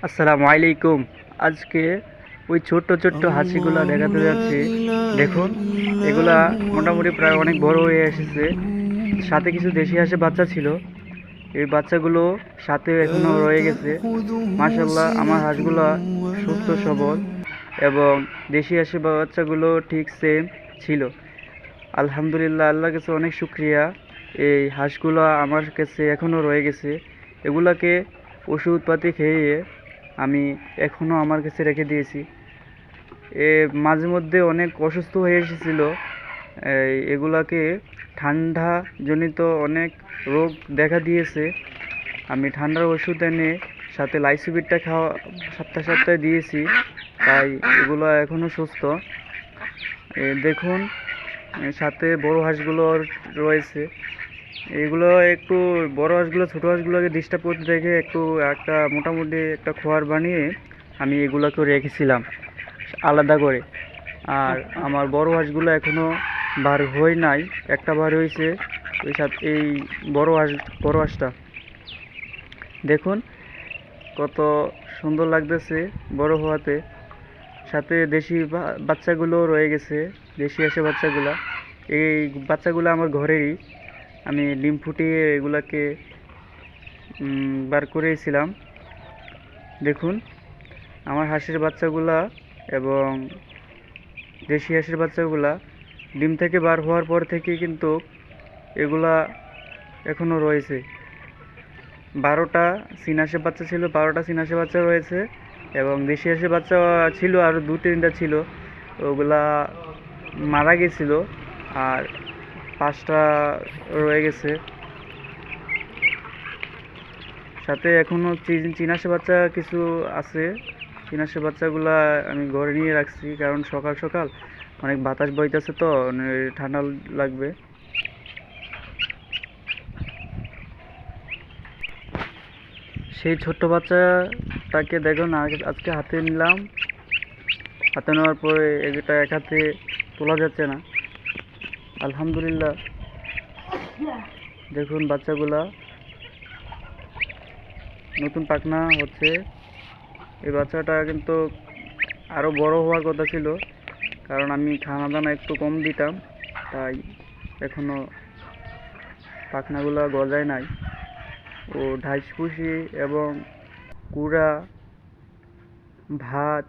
আসসালামু আলাইকুম। আজকে ওই ছোট্ট ছোট্ট হাঁসিগুলা দেখাতে যাচ্ছি। দেখুন, এগুলা মোটামুটি প্রায় অনেক বড় হয়ে এসেছে। সাথে কিছু দেশি হাঁসের বাচ্চা ছিল। এই বাচ্চাগুলো সাথে এখনো রয়ে গেছে। মাশাল্লাহ, আমার হাঁসগুলা সুস্থ সবল এবং দেশি হাঁসের বাচ্চাগুলো ঠিক সেম ছিল। আলহামদুলিল্লাহ, আল্লাহর কাছে অনেক শুক্রিয়া। এই হাঁসগুলো আমার কাছে এখনো রয়ে গেছে। এগুলাকে ওষুধপাতি খেয়ে আমি এখনো আমার কাছে রেখে দিয়েছি। মাঝে মধ্যে অনেক অসুস্থ হয়ে এসেছিল। এগুলাকে ঠান্ডা জনিত অনেক রোগ দেখা দিয়েছে। আমি ঠান্ডার ওষুধ এনে সাথে লাইসোবিটটা খাওয়া সপ্তাহে সপ্তাহে দিয়েছি, তাই এগুলো এখনো সুস্থ। দেখুন, সাথে বড় হাঁসগুলো রয়েছে। এগুলো একটু বড় হাঁসগুলো ছোট হাঁসগুলোকে ডিস্টার্ব করতে দেখে একটু একটা মোটামুটি একটা খোয়ার বানিয়ে আমি এগুলোকে রেখেছিলাম আলাদা করে। আর আমার বড় হাঁসগুলো এখনো বার হয় নাই, একটা বার হয়েছে। ওই সাথে এই বড় হাঁসটা দেখুন কত সুন্দর লাগতেছে বড় হওয়াতে। সাথে দেশি বাচ্চাগুলো রয়ে গেছে, দেশি হাঁসের বাচ্চাগুলা। এই বাচ্চাগুলো আমার ঘরেরই। আমি ডিম ফুটিয়ে এগুলাকে বার করেছিলাম। দেখুন, আমার হাঁসের বাচ্চাগুলা এবং দেশি হাঁসের বাচ্চাগুলা ডিম থেকে বার হওয়ার পর থেকে কিন্তু এগুলা এখনো রয়েছে। 12টা চীনা হাঁসের বাচ্চা ছিল, 12টা চীনা হাঁসের বাচ্চা রয়েছে এবং দেশি হাঁসের বাচ্চা ছিল আরও 2-3টা ছিল। ওগুলা মারা গেছিল আর 5টা রয়ে গেছে। সাথে এখনও চীনা হাঁসের বাচ্চা কিছু আছে। চীনা হাঁসের বাচ্চাগুলা আমি ঘরে নিয়ে রাখছি, কারণ সকাল সকাল অনেক বাতাস বইতেছে তো ঠান্ডা লাগবে। সেই ছোট্ট বাচ্চাটাকে দেখুন, আজকে হাতে নিলাম। হাতে নেওয়ার পরে এটা এক হাতে তোলা যাচ্ছে না। আলহামদুলিল্লাহ, দেখুন বাচ্চাগুলা নতুন পাখনা হচ্ছে। এই বাচ্চাটা কিন্তু আরও বড় হওয়ার কথা ছিল, কারণ আমি খানা দানা একটু কম দিতাম, তাই এখনও পাখনাগুলো গজায় নাই। ও ঢাইশ ভুসি এবং কুড়া, ভাত